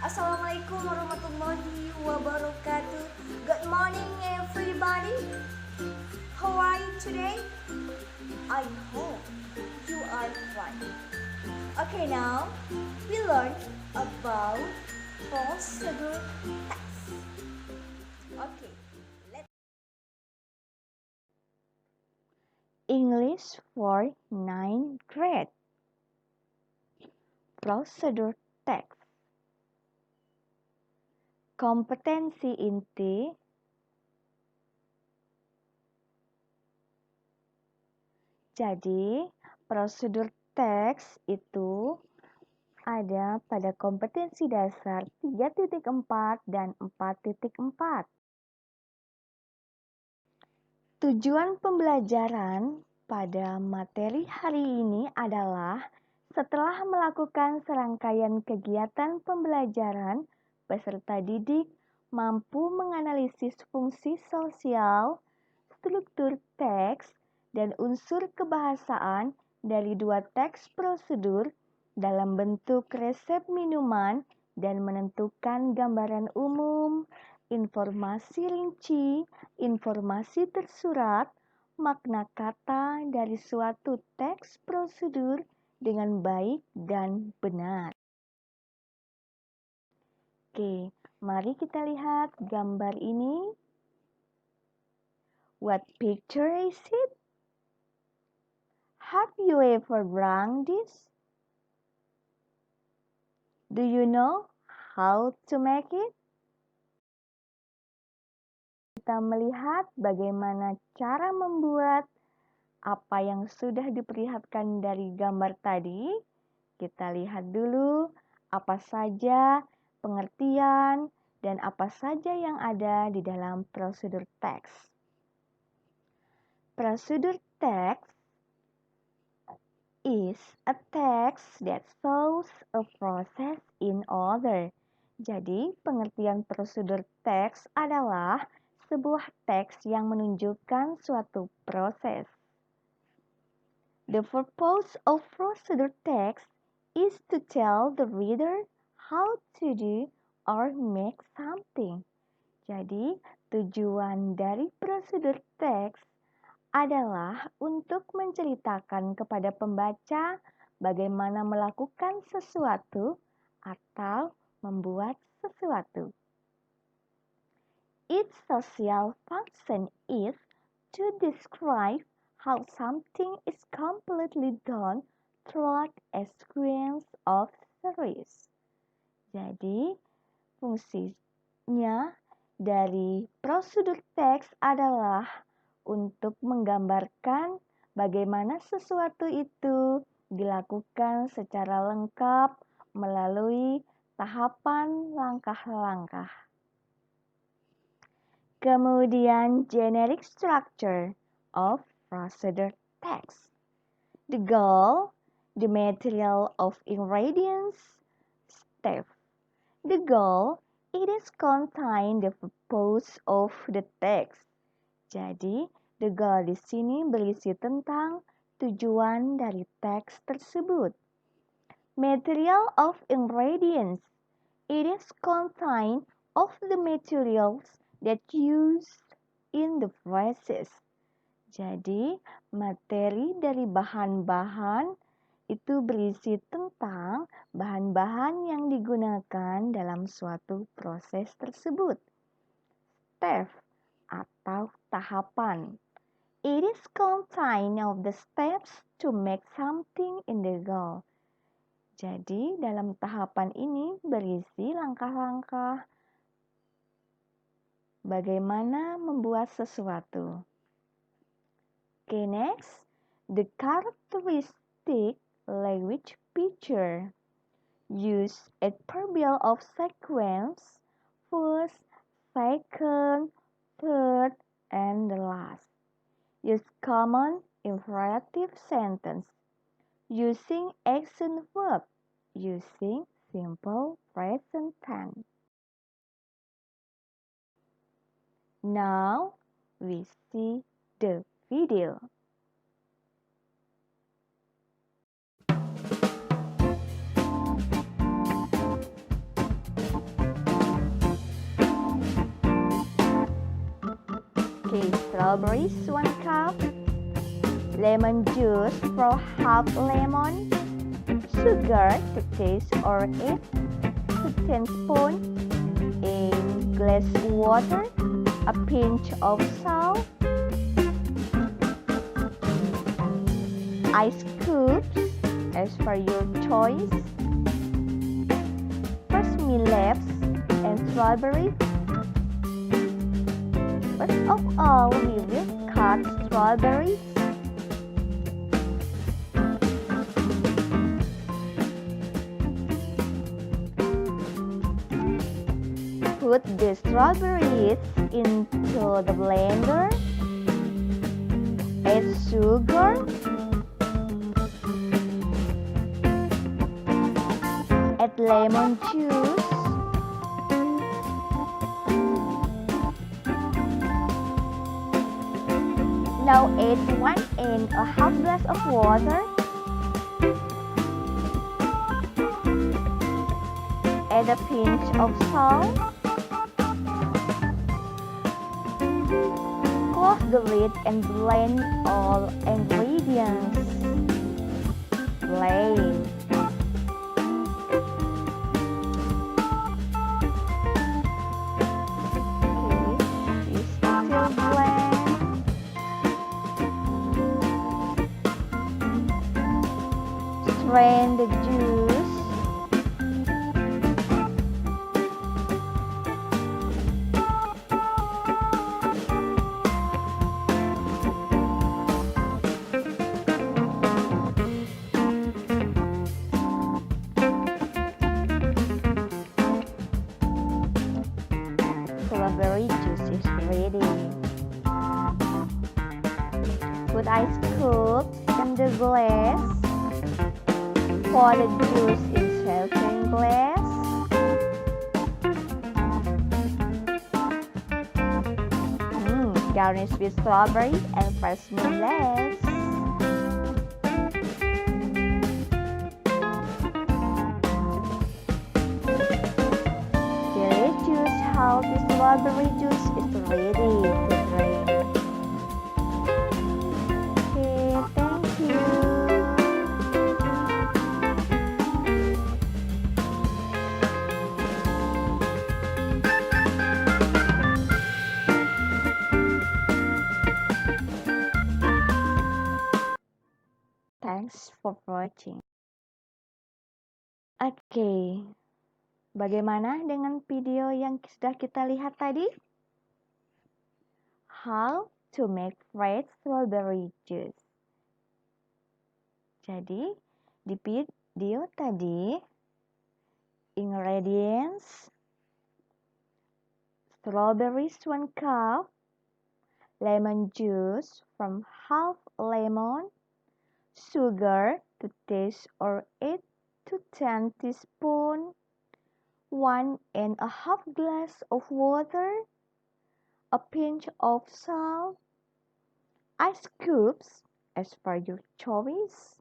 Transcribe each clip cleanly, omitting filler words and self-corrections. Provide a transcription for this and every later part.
Assalamualaikum warahmatullahi wabarakatuh. Good morning everybody. How are you today? I hope you are fine. Okay, now we learn about procedure text. Okay, let's English for 9th grade. Procedure text. Kompetensi inti. Jadi, prosedur teks itu ada pada kompetensi dasar 3.4 dan 4.4. Tujuan pembelajaran pada materi hari ini adalah setelah melakukan serangkaian kegiatan pembelajaran, peserta didik mampu menganalisis fungsi sosial, struktur teks, dan unsur kebahasaan dari dua teks prosedur dalam bentuk resep minuman dan menentukan gambaran umum, informasi rinci, informasi tersurat, makna kata dari suatu teks prosedur dengan baik dan benar. Oke, mari kita lihat gambar ini. What picture is it? Have you ever done this? Do you know how to make it? Kita melihat bagaimana cara membuat apa yang sudah diperlihatkan dari gambar tadi. Kita lihat dulu apa saja pengertian dan apa saja yang ada di dalam prosedur teks. Prosedur teks is a text that shows a process in order. Jadi, pengertian prosedur teks adalah sebuah teks yang menunjukkan suatu proses. The purpose of procedure text is to tell the reader how to do or make something. Jadi, tujuan dari prosedur teks adalah untuk menceritakan kepada pembaca bagaimana melakukan sesuatu atau membuat sesuatu. Its social function is to describe how something is completely done throughout a sequence of series. Jadi, fungsinya dari prosedur teks adalah untuk menggambarkan bagaimana sesuatu itu dilakukan secara lengkap melalui tahapan langkah-langkah. Kemudian, generic structure of procedure text. The goal, the material of ingredients, step. The goal, it is contain the purpose of the text. Jadi, the goal di sini berisi tentang tujuan dari teks tersebut. Material of ingredients, it is contain of the materials that used in the process. Jadi, materi dari bahan-bahan itu berisi tentang bahan-bahan yang digunakan dalam suatu proses tersebut. Step atau tahapan. It is contain of the steps to make something in the goal. Jadi, dalam tahapan ini berisi langkah-langkah bagaimana membuat sesuatu. Okay, next, the characteristic language feature. Use adverbial of sequence, first, second, third, and the last. Use common imperative sentence. Using action verb. Using simple present tense. Now we see the video. strawberries 1 cup, lemon juice for half lemon, sugar to taste or 8 to 10 spoons, a glass water, a pinch of salt, ice cubes as per your choice, first me leaves and strawberries. First of all, we will cut strawberries. Put the strawberries into the blender. Add sugar. Add lemon juice. Now add 1.5 glass of water. Add a pinch of salt. Close the lid and blend all ingredients. Blend. Okay, you still blend. Strain the juice. Strawberry juice is ready. Put ice cubes in the glass. Pour the juice in serving glass. Garnish with strawberries and fresh mint leaves. Delicious healthy strawberry juice is ready to drink. Okay, thank you. Thanks for watching. Oke, bagaimana dengan video yang sudah kita lihat tadi? How to make fresh strawberry juice. Jadi, di video tadi, ingredients, strawberries 1 cup, lemon juice from half lemon, sugar to taste or 8 to 10 teaspoon, 1.5 glass of water, a pinch of salt, ice cubes as per your choice,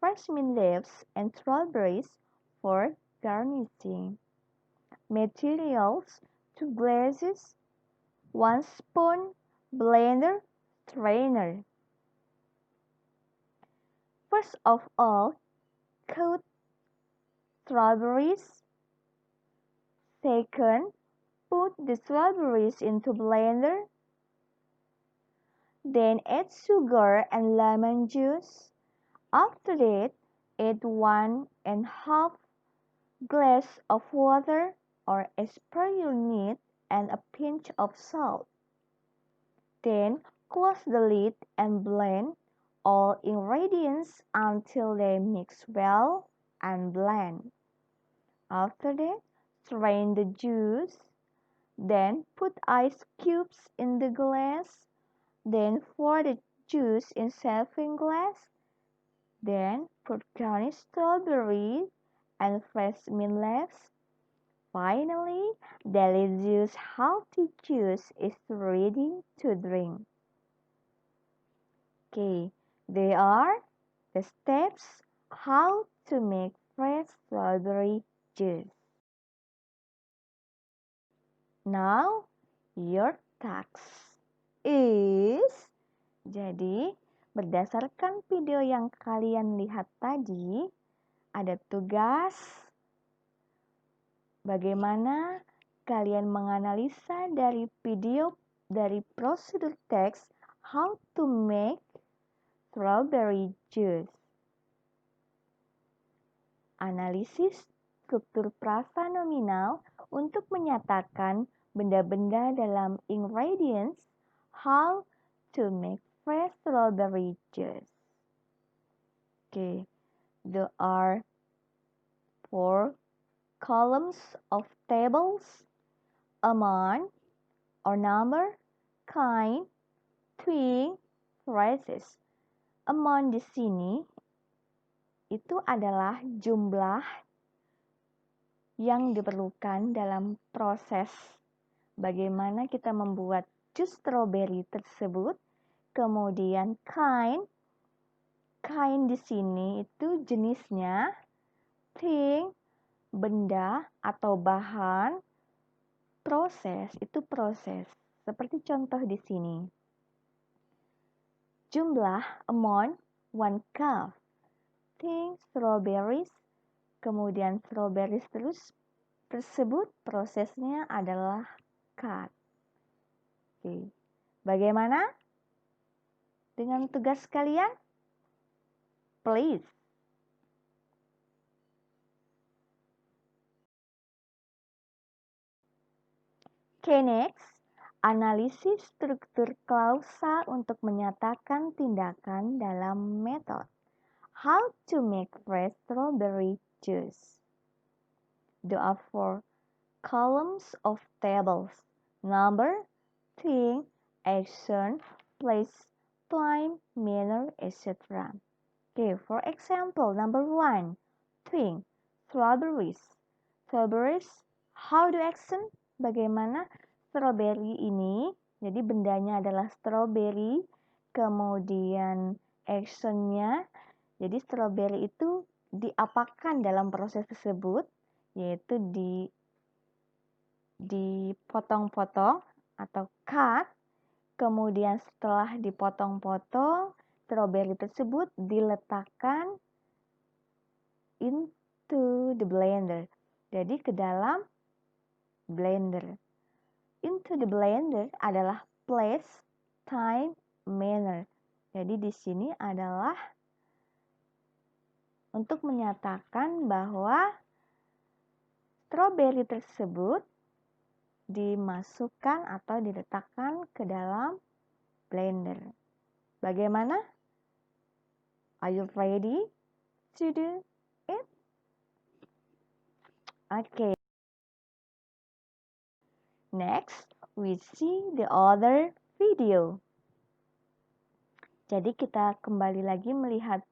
fresh mint leaves and strawberries for garnishing. Materials: 2 glasses, 1 spoon, blender, strainer. First of all, cut strawberries. Second, put the strawberries into blender. Then add sugar and lemon juice. After that, add 1.5 glass of water or as per your need and a pinch of salt. Then close the lid and blend all ingredients until they mix well and blend. After that, strain the juice. Then put ice cubes in the glass. Then pour the juice in serving glass. Then put garnished strawberry and fresh mint leaves. Finally, delicious healthy juice is ready to drink. Okay, they are the steps how to make fresh strawberry juice. Now, your task. is. Jadi, berdasarkan video yang kalian lihat tadi, ada tugas bagaimana kalian menganalisa dari video dari prosedur teks how to make strawberry juice. Analisis struktur frasa nominal untuk menyatakan benda-benda dalam ingredients how to make fresh strawberry juice. Okay, there are 4 columns of tables, amount or number, kind, twin, phrases. Amount di sini itu adalah jumlah yang diperlukan dalam proses bagaimana kita membuat jus strawberry tersebut. Kemudian kind di sini itu jenisnya, thing, benda atau bahan, proses itu proses. Seperti contoh di sini. Jumlah amount 1 cup. Thing strawberries. Kemudian strawberries tersebut prosesnya adalah cut. Oke. Bagaimana dengan tugas kalian? Please. Okay, next. Analisis struktur klausa untuk menyatakan tindakan dalam metode. How to make fresh strawberry juice. There are 4 columns of tables. Number, thing, action, place, time, manner, etc. Okay, for example, number 1, thing, strawberries. Strawberries, how do action? Bagaimana strawberry ini? Jadi bendanya adalah strawberry, kemudian actionnya. Jadi strawberry itu diapakan dalam proses tersebut, yaitu dipotong-potong atau cut. Kemudian setelah dipotong-potong, strawberry tersebut diletakkan into the blender. Jadi ke dalam blender. Into the blender adalah place, time, manner. Jadi di sini adalah untuk menyatakan bahwa strawberry tersebut dimasukkan atau diletakkan ke dalam blender. Bagaimana? Are you ready to do it? Okay. Next, we see the other video. Jadi kita kembali lagi melihat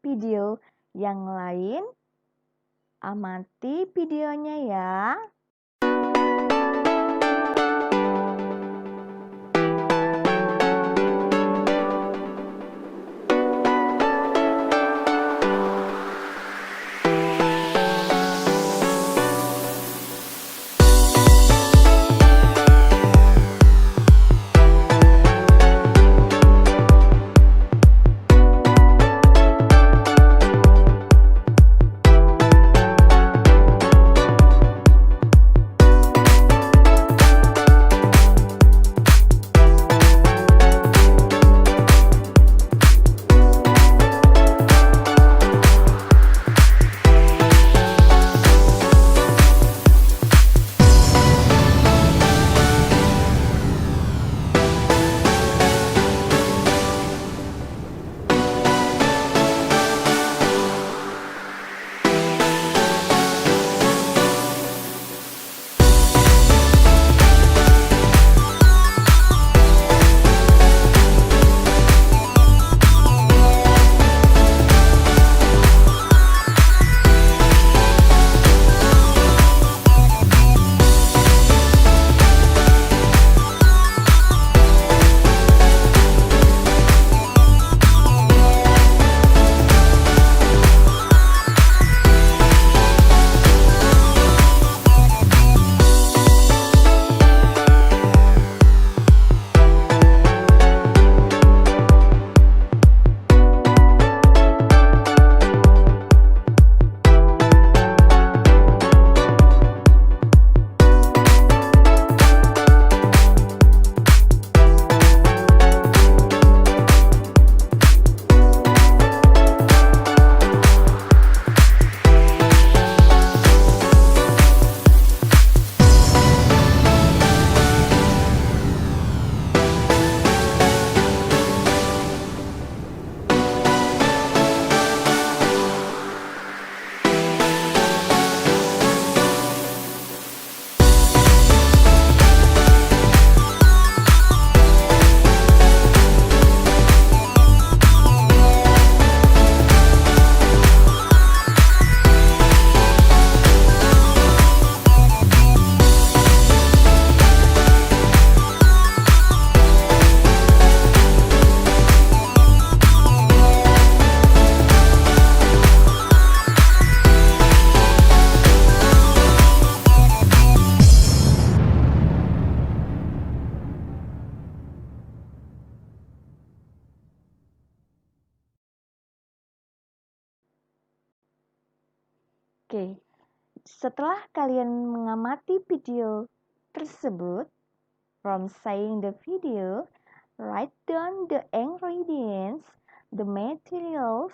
video yang lain. Amati videonya ya. Oke, setelah kalian mengamati video tersebut, from seeing the video, write down the ingredients, the materials,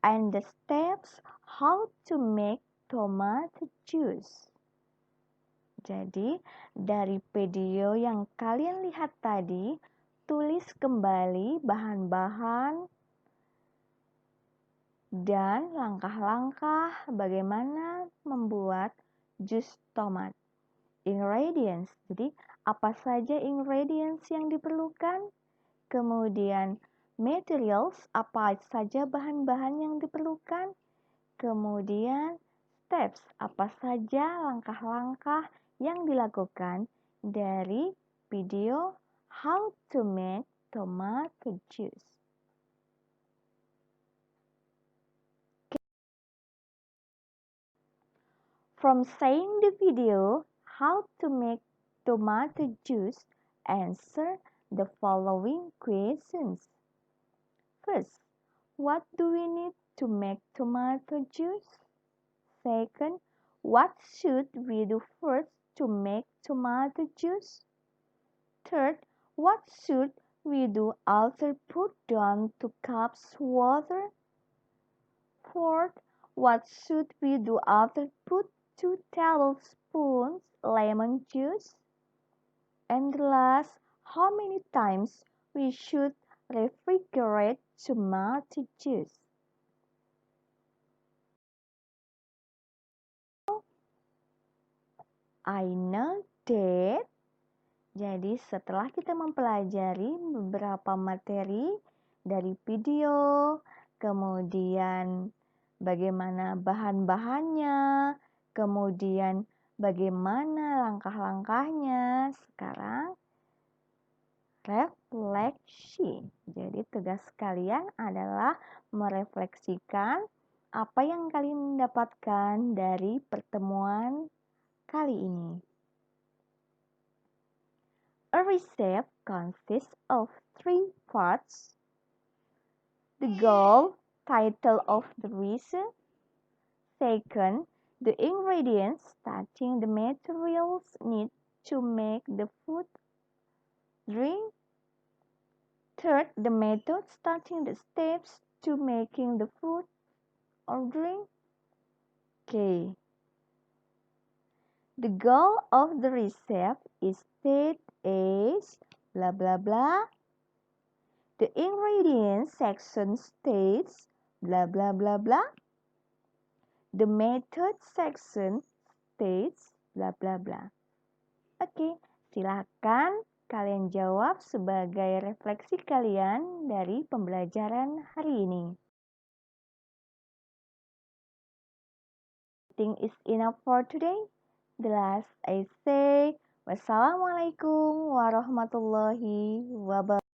and the steps how to make tomato juice. Jadi, dari video yang kalian lihat tadi, tulis kembali bahan-bahan dan langkah-langkah bagaimana membuat jus tomat. Ingredients, jadi apa saja ingredients yang diperlukan, kemudian materials, apa saja bahan-bahan yang diperlukan, kemudian steps, apa saja langkah-langkah yang dilakukan dari video how to make tomato juice. From seeing the video how to make tomato juice, answer the following questions. First, what do we need to make tomato juice? Second, what should we do first to make tomato juice? Third, what should we do after put down 2 cups water? Fourth, what should we do after put 2 tablespoons lemon juice? And last, how many times we should refrigerate tomato juice? I know that. Jadi setelah kita mempelajari beberapa materi dari video, kemudian bagaimana bahan-bahannya, kemudian bagaimana langkah-langkahnya, sekarang refleksi. Jadi tugas kalian adalah merefleksikan apa yang kalian dapatkan dari pertemuan kali ini. A recipe consists of 3 parts: the goal, title of the recipe; second, the ingredients, starting the materials needed to make the food; drink; third, the method, starting the steps to making the food or drink. Okay. The goal of the recipe is stated as blah blah blah. The ingredients section states blah blah blah blah. The method section states blah blah blah. Oke, silakan kalian jawab sebagai refleksi kalian dari pembelajaran hari ini. I think is enough for today. The last I say, wassalamualaikum warahmatullahi wabarakatuh.